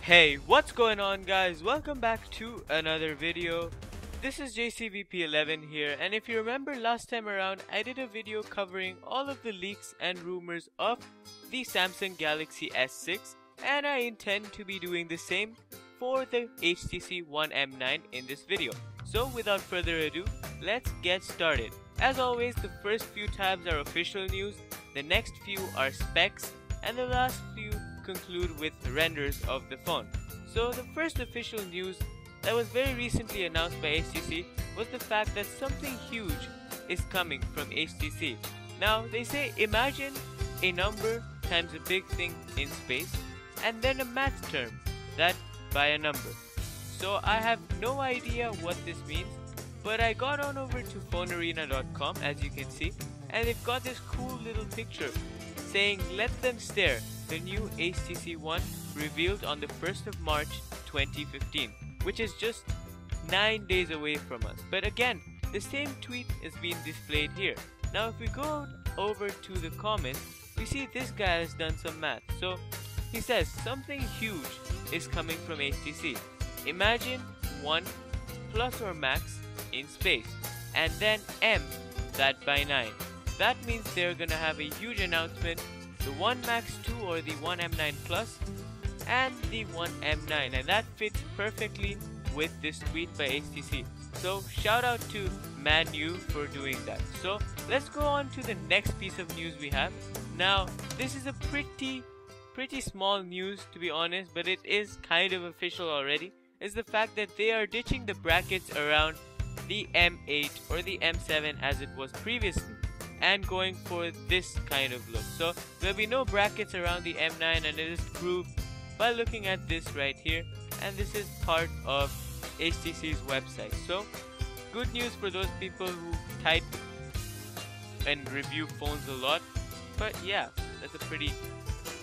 Hey, what's going on guys? Welcome back to another video. This is JCVP11 here, and if you remember last time around I did a video covering all of the leaks and rumors of the Samsung Galaxy S6, and I intend to be doing the same for the HTC One M9 in this video. So without further ado, let's get started. As always, the first few tabs are official news, the next few are specs, and the last few conclude with renders of the phone. So the first official news that was very recently announced by HTC was the fact that something huge is coming from HTC. Now they say imagine a number times a big thing in space and then a math term that by a number. So I have no idea what this means, but I got on over to phonearena.com as you can see, and they've got this cool little picture saying let them stare, the new HTC One revealed on the 1st of March 2015, which is just 9 days away from us. But again, the same tweet is being displayed here. Now if we go over to the comments, we see this guy has done some math. So he says something huge is coming from HTC. Imagine 1 plus or max in space, and then M that by 9. That means they're gonna have a huge announcement, the One Max 2 or the One M9 Plus and the One M9, and that fits perfectly with this tweet by HTC. So shout out to Manu for doing that. So let's go on to the next piece of news we have. Now this is a pretty small news to be honest, but it is kind of official already, is the fact that they are ditching the brackets around the M8 or the M7 as it was previously, and going for this kind of look. So there'll be no brackets around the M9, and it is proved by looking at this right here, and this is part of HTC's website. So good news for those people who type and review phones a lot, but yeah, that's a pretty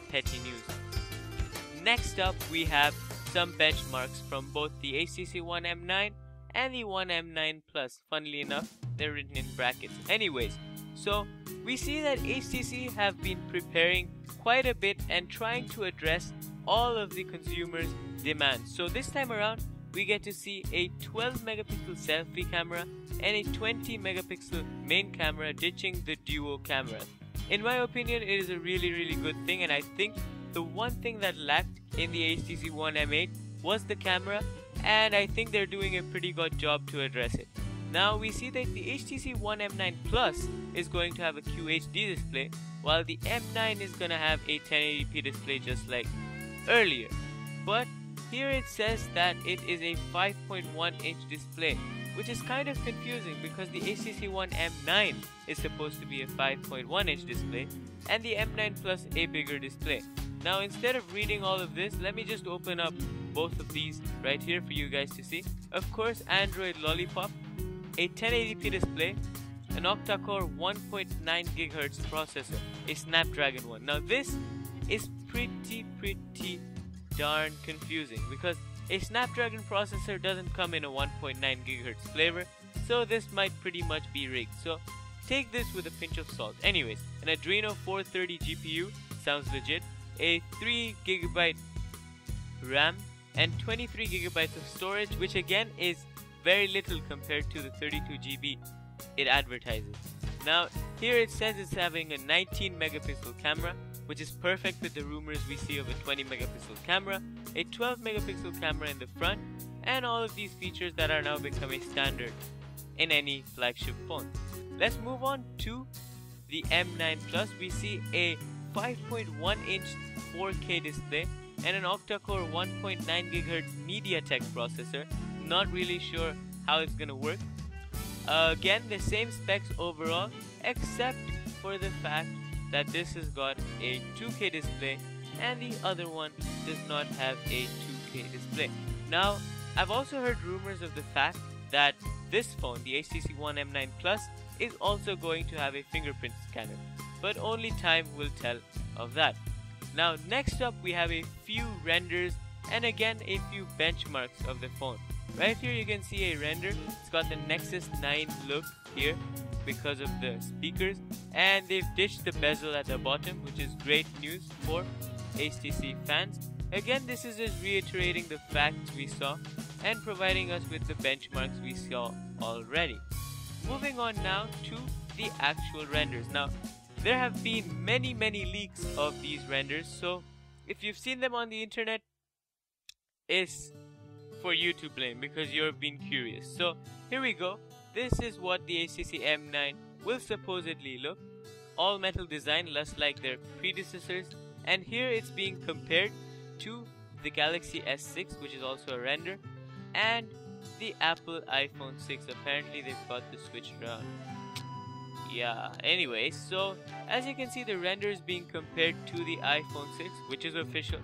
petty news. Next up we have some benchmarks from both the HTC One M9 and the One M9 Plus. Funnily enough, they're written in brackets. Anyways, so we see that HTC have been preparing quite a bit and trying to address all of the consumers' demands. So this time around we get to see a 12 megapixel selfie camera and a 20 megapixel main camera, ditching the duo cameras. In my opinion, it is a really good thing, and I think the one thing that lacked in the HTC One M8 was the camera, and I think they're doing a pretty good job to address it. Now we see that the HTC One M9 Plus is going to have a QHD display, while the M9 is going to have a 1080p display just like earlier. But here it says that it is a 5.1 inch display, which is kind of confusing because the HTC One M9 is supposed to be a 5.1 inch display and the M9 Plus a bigger display. Now instead of reading all of this, let me just open up both of these right here for you guys to see. Of course, Android Lollipop, a 1080p display, an octa-core 1.9 GHz processor, a Snapdragon one. Now this is pretty darn confusing because a Snapdragon processor doesn't come in a 1.9 GHz flavor, so this might pretty much be rigged. So take this with a pinch of salt. Anyways, an Adreno 430 GPU sounds legit, a 3GB RAM and 23GB of storage, which again is very little compared to the 32GB it advertises. Now here it says it's having a 19 megapixel camera, which is perfect with the rumors we see of a 20 megapixel camera, a 12 megapixel camera in the front, and all of these features that are now becoming standard in any flagship phone. Let's move on to the M9 Plus. We see a 5.1 inch 4K display and an octa-core 1.9 GHz MediaTek processor. Not really sure how it's gonna work. Again, the same specs overall, except for the fact that this has got a 2K display and the other one does not have a 2K display. Now, I've also heard rumors of the fact that this phone, the HTC One M9 Plus, is also going to have a fingerprint scanner, but only time will tell of that. Now, next up we have a few renders and again a few benchmarks of the phone. Right here you can see a render. It's got the Nexus 9 look here because of the speakers, and they've ditched the bezel at the bottom, which is great news for HTC fans. Again, this is just reiterating the facts we saw and providing us with the benchmarks we saw already. Moving on now to the actual renders. Now, there have been many leaks of these renders, so if you've seen them on the internet, it's for you to blame because you've been curious. So here we go. This is what the HTC M9 will supposedly look. All metal design, just like their predecessors, and here it's being compared to the Galaxy S6, which is also a render, and the Apple iPhone 6. Apparently they've got the switched around. Yeah, anyway, so as you can see, the render is being compared to the iPhone 6, which is official,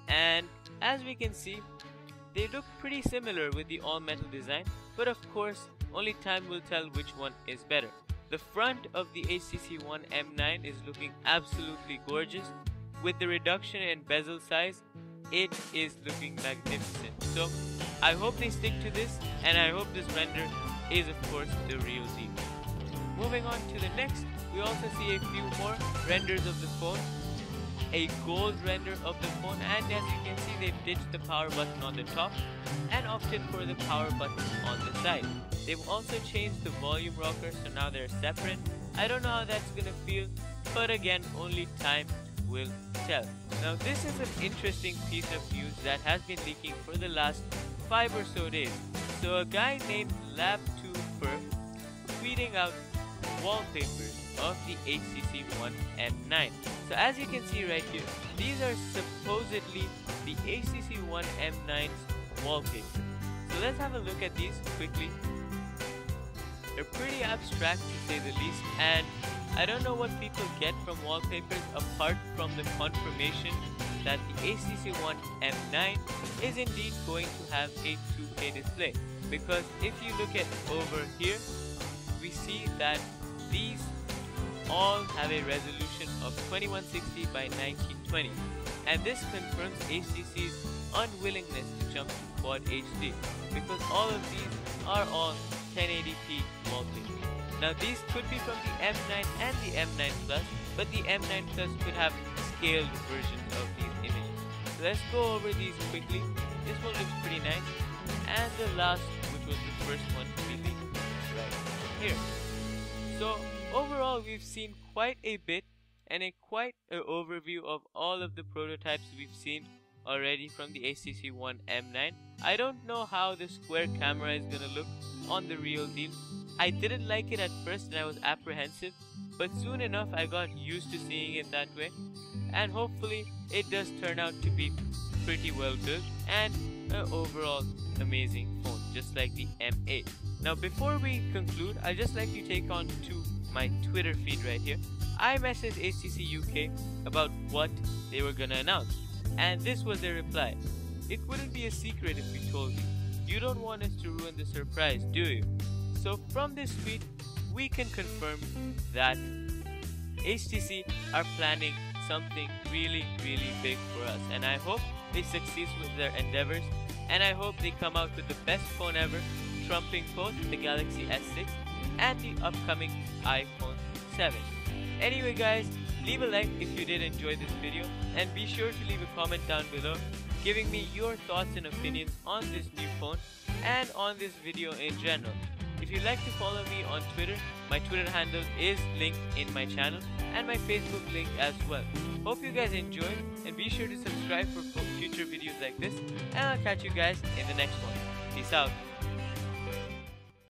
and as we can see, they look pretty similar with the all metal design, but of course only time will tell which one is better. The front of the HTC One M9 is looking absolutely gorgeous. With the reduction in bezel size, it is looking magnificent. So I hope they stick to this, and I hope this render is of course the real deal. Moving on to the next, we also see a few more renders of the phone. A gold render of the phone, and as you can see, they've ditched the power button on the top and opted for the power button on the side. They've also changed the volume rocker, so now they're separate. I don't know how that's gonna feel, but again, only time will tell. Now this is an interesting piece of news that has been leaking for the last 5 or so days. So a guy named Lab2Fur tweeting out wallpapers of the HTC One M9. So as you can see right here, these are supposedly the HTC One M9's wallpapers. So let's have a look at these quickly. They're pretty abstract to say the least, and I don't know what people get from wallpapers apart from the confirmation that the HTC One M9 is indeed going to have a 2K display. Because if you look at over here, we see that these all have a resolution of 2160 by 1920, and this confirms HTC's unwillingness to jump to Quad HD, because all of these are all 1080p wallpapers. Now these could be from the M9 and the M9 Plus, but the M9 Plus could have scaled versions of these images. So let's go over these quickly. This one looks pretty nice, and the last, which was the first one to be leaked, right here. So overall, we've seen quite a bit and quite an overview of all of the prototypes we've seen already from the HTC One M9. I don't know how the square camera is gonna look on the real deal. I didn't like it at first and I was apprehensive, but soon enough I got used to seeing it that way, and hopefully it does turn out to be pretty well built and an overall amazing phone, just like the M8. Now before we conclude, I'd just like to take on to my Twitter feed right here. I messaged HTC UK about what they were gonna announce, and this was their reply. It wouldn't be a secret if we told you. You don't want us to ruin the surprise, do you? So from this tweet, we can confirm that HTC are planning something really big for us, and I hope they succeed with their endeavors, and I hope they come out with the best phone ever, trumping both the Galaxy S6 and the upcoming iPhone 7. Anyway guys, leave a like if you did enjoy this video, and be sure to leave a comment down below giving me your thoughts and opinions on this new phone and on this video in general. If you'd like to follow me on Twitter, my Twitter handle is linked in my channel, and my Facebook link as well. Hope you guys enjoyed, and be sure to subscribe for future videos like this, and I'll catch you guys in the next one. Peace out.